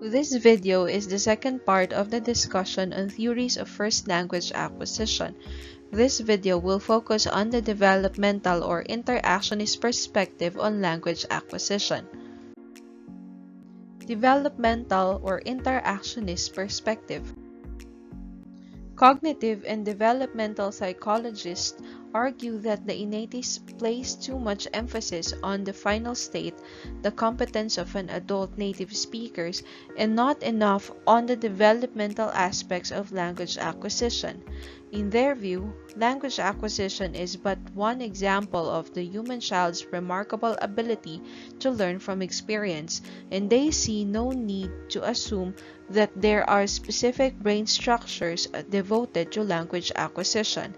This video is the second part of the discussion on theories of first language acquisition. This video will focus on the developmental or interactionist perspective on language acquisition. Developmental or interactionist perspective. Cognitive and developmental psychologists argue that the innatist place too much emphasis on the final state, the competence of an adult native speakers, and not enough on the developmental aspects of language acquisition. In their view, language acquisition is but one example of the human child's remarkable ability to learn from experience, and they see no need to assume that there are specific brain structures devoted to language acquisition.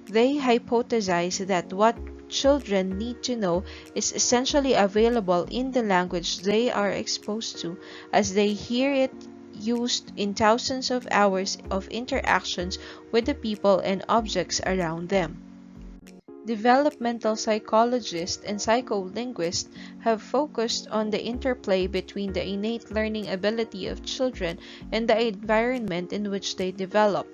They hypothesize that what children need to know is essentially available in the language they are exposed to, as they hear it used in thousands of hours of interactions with the people and objects around them. Developmental psychologists and psycholinguists have focused on the interplay between the innate learning ability of children and the environment in which they develop.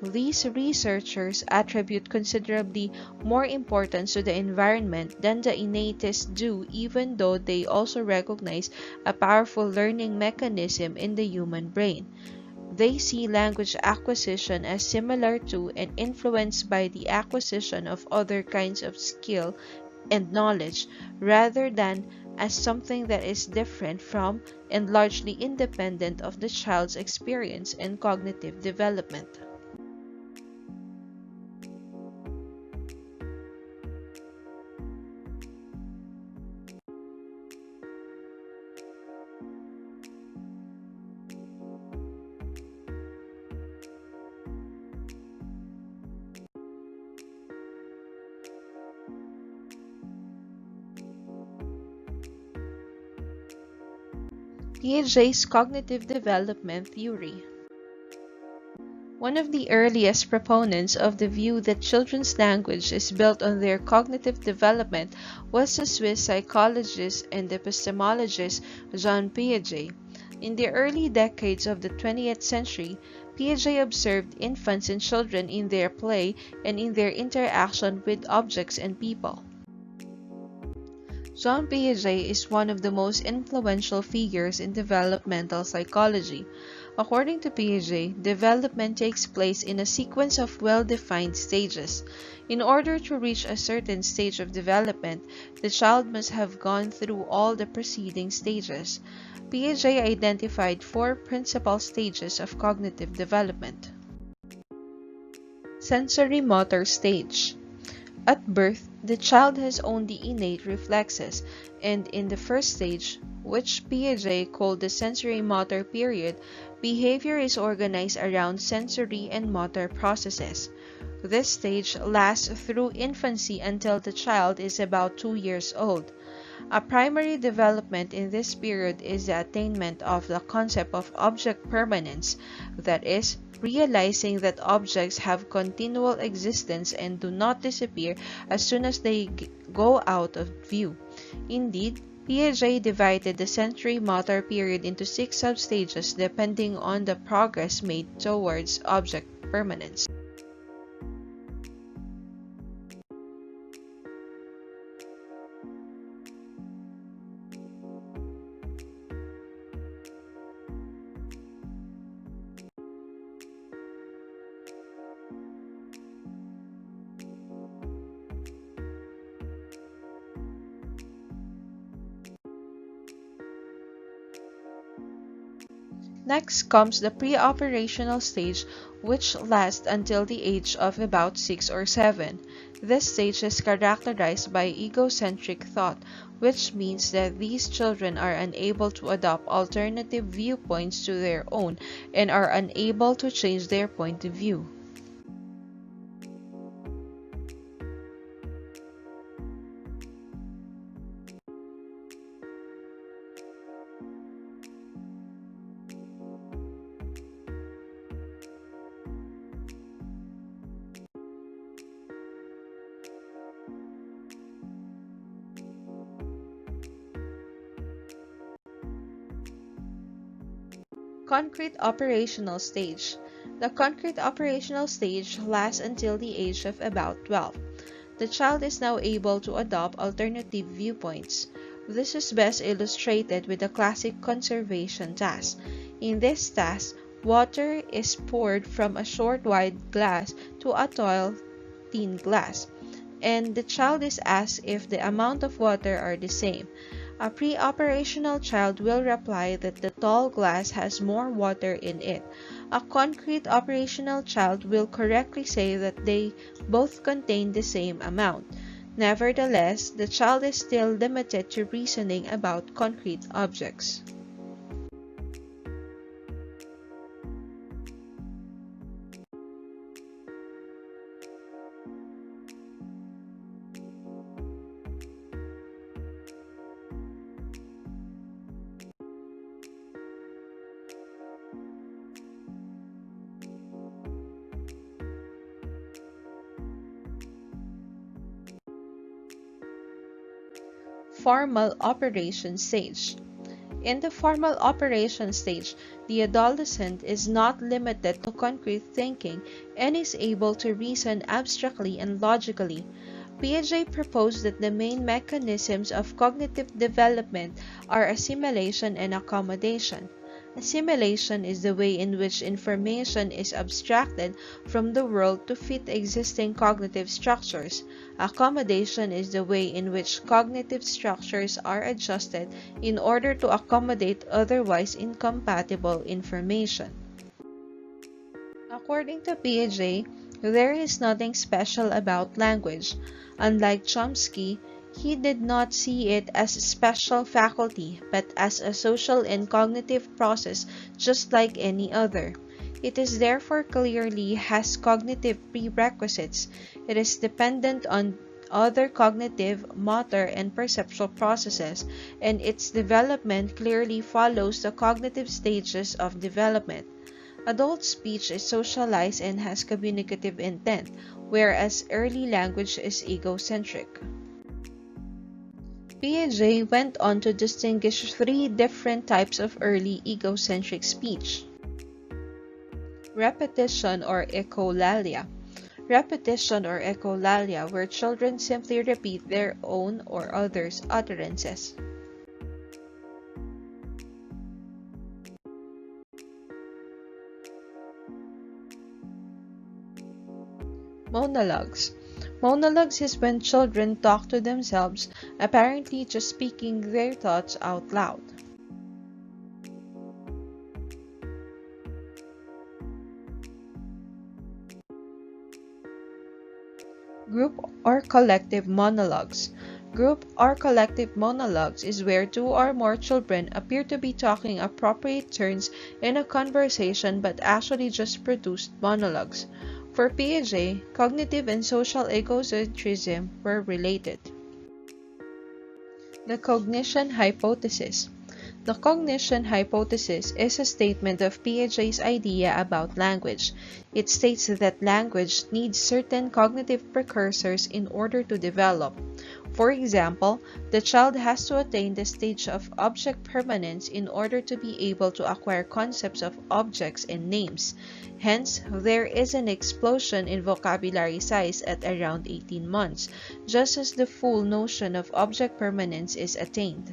These researchers attribute considerably more importance to the environment than the innatists do, even though they also recognize a powerful learning mechanism in the human brain. They see language acquisition as similar to and influenced by the acquisition of other kinds of skill and knowledge, rather than as something that is different from and largely independent of the child's experience and cognitive development. Piaget's cognitive development theory. One of the earliest proponents of the view that children's language is built on their cognitive development was the Swiss psychologist and epistemologist Jean Piaget. In the early decades of the 20th century, Piaget observed infants and children in their play and in their interaction with objects and people. Jean Piaget is one of the most influential figures in developmental psychology. According to Piaget, development takes place in a sequence of well-defined stages. In order to reach a certain stage of development, the child must have gone through all the preceding stages. Piaget identified four principal stages of cognitive development. Sensory motor stage. At birth, the child has only innate reflexes, and in the first stage, which Piaget called the sensory motor period, behavior is organized around sensory and motor processes. This stage lasts through infancy until the child is about 2 years old. A primary development in this period is the attainment of the concept of object permanence, that is, realizing that objects have continual existence and do not disappear as soon as they go out of view. Indeed, Piaget divided the sensory motor period into 6 substages depending on the progress made towards object permanence. Next comes the pre-operational stage, which lasts until the age of about 6 or 7. This stage is characterized by egocentric thought, which means that these children are unable to adopt alternative viewpoints to their own and are unable to change their point of view. Concrete operational stage. The concrete operational stage lasts until the age of about 12. The child is now able to adopt alternative viewpoints. This is best illustrated with the classic conservation task. In this task, water is poured from a short wide glass to a tall thin glass, and the child is asked if the amount of water are the same. A pre-operational child will reply that the tall glass has more water in it. A concrete operational child will correctly say that they both contain the same amount. Nevertheless, the child is still limited to reasoning about concrete objects. Formal operation stage. In the formal operation stage, the adolescent is not limited to concrete thinking and is able to reason abstractly and logically. Piaget proposed that the main mechanisms of cognitive development are assimilation and accommodation. Assimilation is the way in which information is abstracted from the world to fit existing cognitive structures. Accommodation is the way in which cognitive structures are adjusted in order to accommodate otherwise incompatible information. According to Piaget, there is nothing special about language. Unlike Chomsky, he did not see it as a special faculty, but as a social and cognitive process just like any other. It is therefore clearly has cognitive prerequisites. It is dependent on other cognitive, motor, and perceptual processes, and its development clearly follows the cognitive stages of development. Adult speech is socialized and has communicative intent, whereas early language is egocentric. Piaget went on to distinguish three different types of early egocentric speech. Repetition or echolalia. Repetition or echolalia, where children simply repeat their own or others' utterances. Monologues. Monologues is when children talk to themselves, apparently just speaking their thoughts out loud. Group or collective monologues. Group or collective monologues is where two or more children appear to be talking appropriate turns in a conversation but actually just produced monologues. For Piaget, cognitive and social egocentrism were related. The cognition hypothesis. The cognition hypothesis is a statement of Piaget's idea about language. It states that language needs certain cognitive precursors in order to develop. For example, the child has to attain the stage of object permanence in order to be able to acquire concepts of objects and names. Hence, there is an explosion in vocabulary size at around 18 months, just as the full notion of object permanence is attained.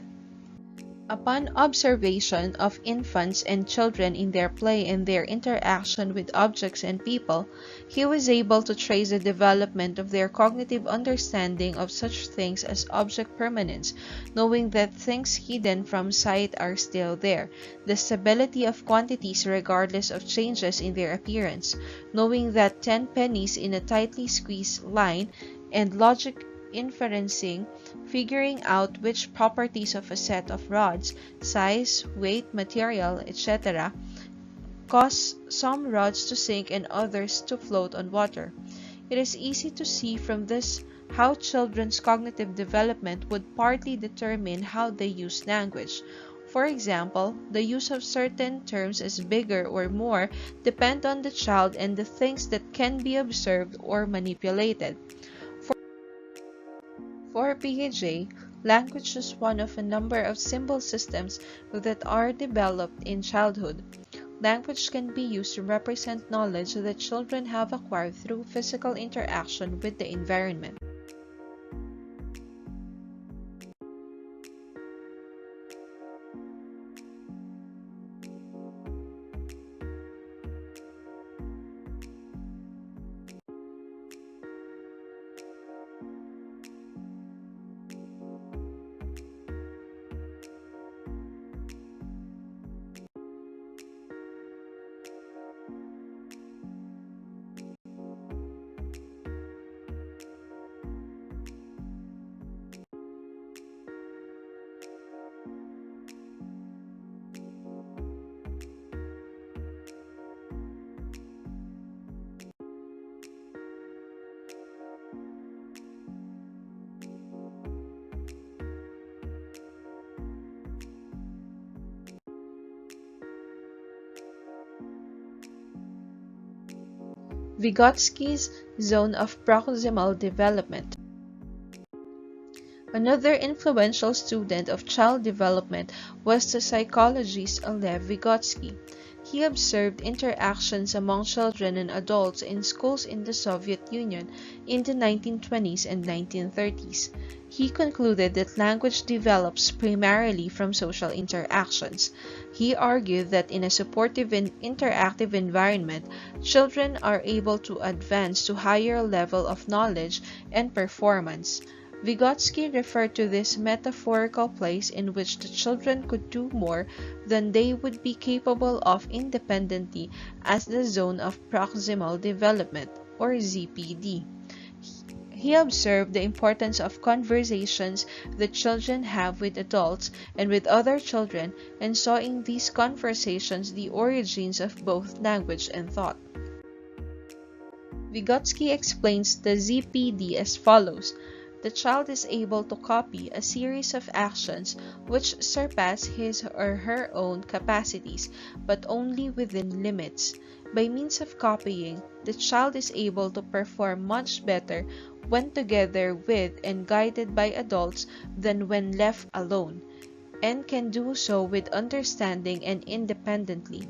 Upon observation of infants and children in their play and their interaction with objects and people, he was able to trace the development of their cognitive understanding of such things as object permanence, knowing that things hidden from sight are still there, the stability of quantities regardless of changes in their appearance, knowing that 10 pennies in a tightly squeezed line, and logic inferencing, figuring out which properties of a set of rods, size, weight, material, etc., cause some rods to sink and others to float on water. It is easy to see from this how children's cognitive development would partly determine how they use language. For example, the use of certain terms as bigger or more depend on the child and the things that can be observed or manipulated. For Piaget, language is one of a number of symbol systems that are developed in childhood. Language can be used to represent knowledge that children have acquired through physical interaction with the environment. Vygotsky's zone of proximal development. Another influential student of child development was the psychologist Lev Vygotsky. He observed interactions among children and adults in schools in the Soviet Union in the 1920s and 1930s. He concluded that language develops primarily from social interactions. He argued that in a supportive and interactive environment, children are able to advance to higher level of knowledge and performance. Vygotsky referred to this metaphorical place in which the children could do more than they would be capable of independently as the zone of proximal development, or ZPD. He observed the importance of conversations that children have with adults and with other children, and saw in these conversations the origins of both language and thought. Vygotsky explains the ZPD as follows. The child is able to copy a series of actions which surpass his or her own capacities, but only within limits. By means of copying, the child is able to perform much better when together with and guided by adults than when left alone, and can do so with understanding and independently.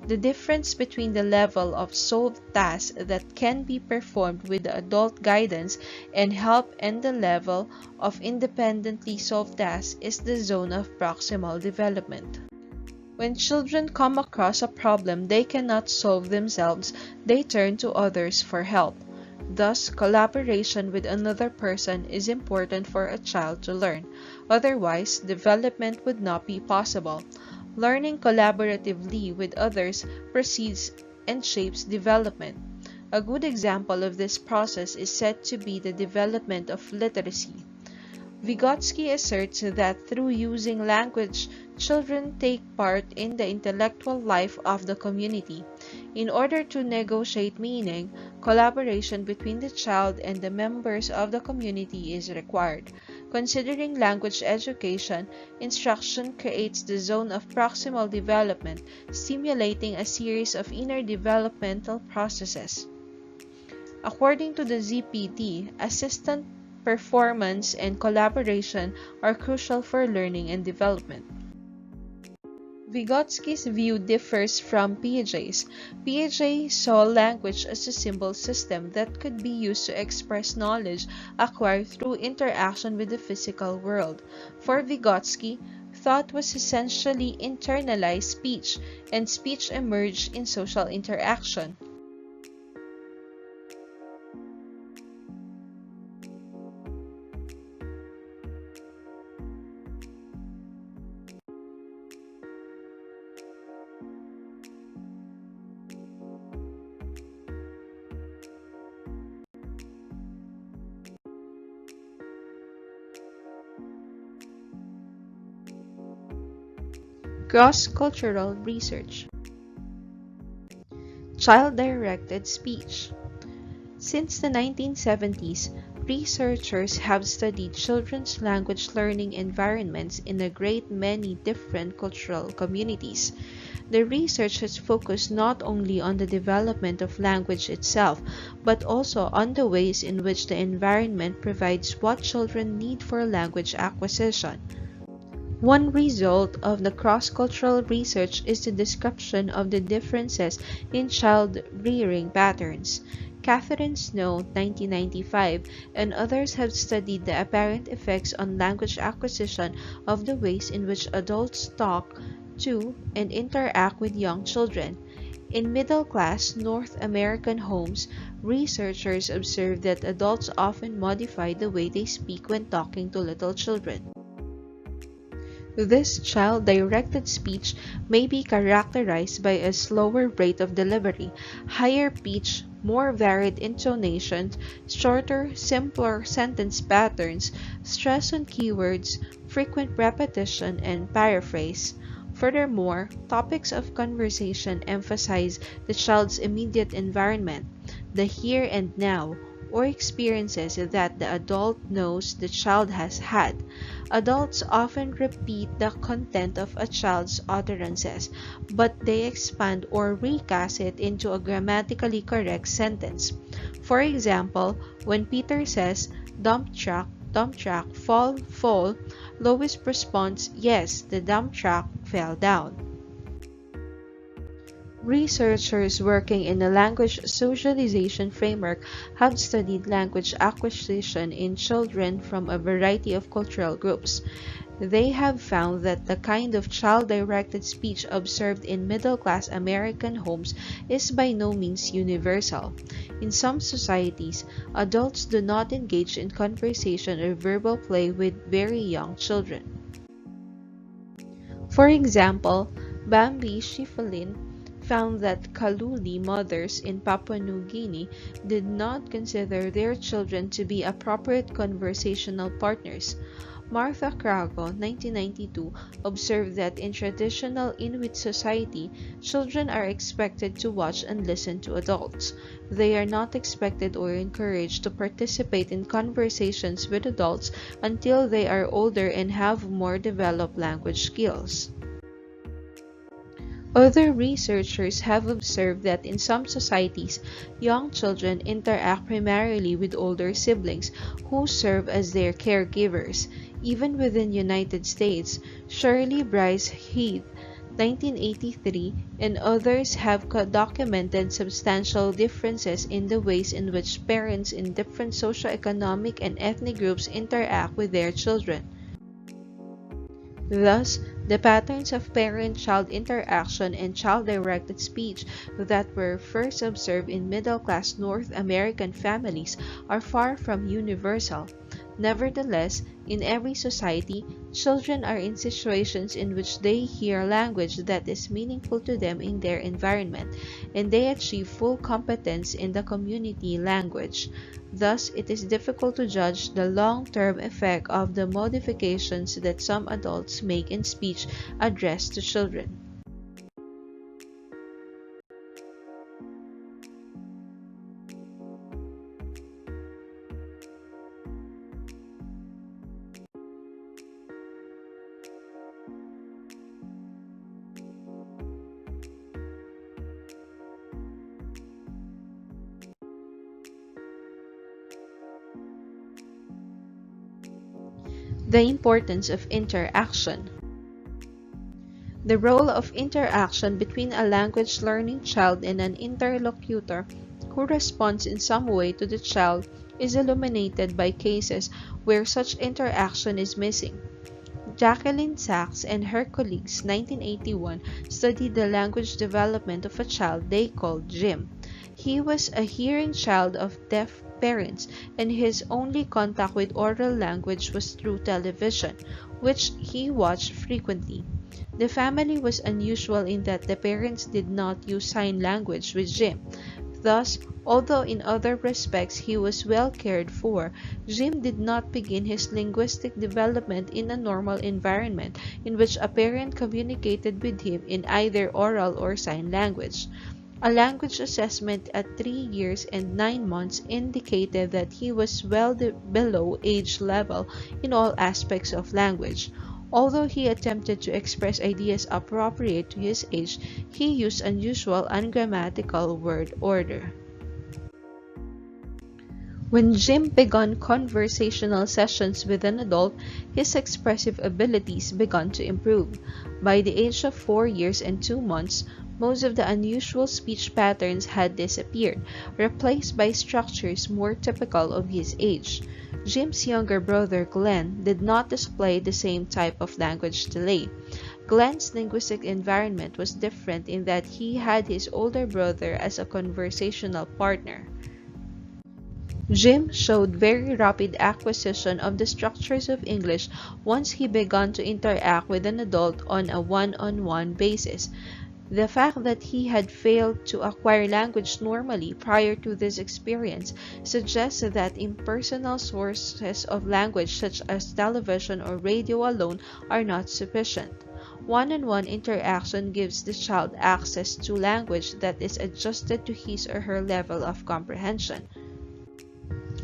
The difference between the level of solved tasks that can be performed with the adult guidance and help and the level of independently solved tasks is the zone of proximal development. When children come across a problem they cannot solve themselves, they turn to others for help. Thus, collaboration with another person is important for a child to learn. Otherwise, development would not be possible. Learning collaboratively with others precedes and shapes development. A good example of this process is said to be the development of literacy. Vygotsky asserts that through using language, children take part in the intellectual life of the community. In order to negotiate meaning, collaboration between the child and the members of the community is required. Considering language education, instruction creates the zone of proximal development, stimulating a series of inner developmental processes. According to the ZPD, assistant performance and collaboration are crucial for learning and development. Vygotsky's view differs from Piaget's. Piaget saw language as a symbol system that could be used to express knowledge acquired through interaction with the physical world. For Vygotsky, thought was essentially internalized speech, and speech emerged in social interaction. Cross-cultural research. Child-directed speech. Since the 1970s, researchers have studied children's language learning environments in a great many different cultural communities. The research has focused not only on the development of language itself, but also on the ways in which the environment provides what children need for language acquisition. One result of the cross-cultural research is the description of the differences in child rearing patterns. Catherine Snow, 1995, and others have studied the apparent effects on language acquisition of the ways in which adults talk to and interact with young children. In middle-class North American homes, researchers observed that adults often modify the way they speak when talking to little children. This child-directed speech may be characterized by a slower rate of delivery, higher pitch, more varied intonations, shorter, simpler sentence patterns, stress on keywords, frequent repetition, and paraphrase. Furthermore, topics of conversation emphasize the child's immediate environment, the here and now, or experiences that the adult knows the child has had. Adults often repeat the content of a child's utterances, but they expand or recast it into a grammatically correct sentence. For example, when Peter says, dump truck, fall, fall, Lois responds, yes, the dump truck fell down. Researchers working in a language socialization framework have studied language acquisition in children from a variety of cultural groups. They have found that the kind of child-directed speech observed in middle-class American homes is by no means universal. In some societies, adults do not engage in conversation or verbal play with very young children. For example, Bambi Schiffelin found that Kaluli mothers in Papua New Guinea did not consider their children to be appropriate conversational partners. Martha Crago, 1992, observed that in traditional Inuit society, children are expected to watch and listen to adults. They are not expected or encouraged to participate in conversations with adults until they are older and have more developed language skills. Other researchers have observed that in some societies, young children interact primarily with older siblings who serve as their caregivers. Even within the United States, Shirley Bryce Heath, 1983, and others have documented substantial differences in the ways in which parents in different socioeconomic and ethnic groups interact with their children. Thus, the patterns of parent-child interaction and child-directed speech that were first observed in middle-class North American families are far from universal. Nevertheless, in every society, children are in situations in which they hear language that is meaningful to them in their environment, and they achieve full competence in the community language. Thus, it is difficult to judge the long-term effect of the modifications that some adults make in speech addressed to children. The importance of interaction. The role of interaction between a language learning child and an interlocutor who responds in some way to the child is illuminated by cases where such interaction is missing. Jacqueline Sachs and her colleagues 1981 studied the language development of a child they called Jim. He was a hearing child of deaf parents, and his only contact with oral language was through television, which he watched frequently. The family was unusual in that the parents did not use sign language with Jim. Thus, although in other respects he was well cared for, Jim did not begin his linguistic development in a normal environment in which a parent communicated with him in either oral or sign language. A language assessment at 3 years and 9 months indicated that he was well below age level in all aspects of language. Although he attempted to express ideas appropriate to his age, he used unusual ungrammatical word order. When Jim began conversational sessions with an adult, his expressive abilities began to improve. By the age of 4 years and 2 months, most of the unusual speech patterns had disappeared, replaced by structures more typical of his age. Jim's younger brother Glenn did not display the same type of language delay. Glenn's linguistic environment was different in that he had his older brother as a conversational partner. Jim showed very rapid acquisition of the structures of English once he began to interact with an adult on a one-on-one basis. The fact that he had failed to acquire language normally prior to this experience suggests that impersonal sources of language such as television or radio alone are not sufficient. One-on-one interaction gives the child access to language that is adjusted to his or her level of comprehension.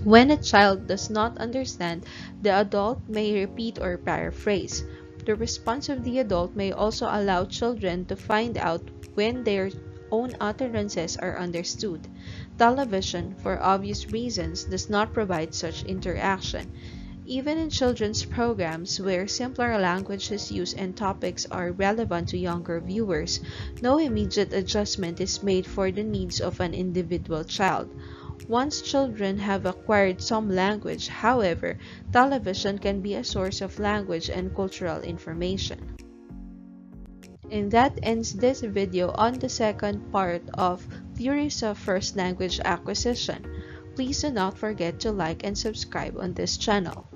When a child does not understand, the adult may repeat or paraphrase. The response of the adult may also allow children to find out when their own utterances are understood. Television, for obvious reasons, does not provide such interaction. Even in children's programs where simpler language is used and topics are relevant to younger viewers, no immediate adjustment is made for the needs of an individual child. Once children have acquired some language, however, television can be a source of language and cultural information. And that ends this video on the second part of Theories of First Language Acquisition. Please do not forget to like and subscribe on this channel.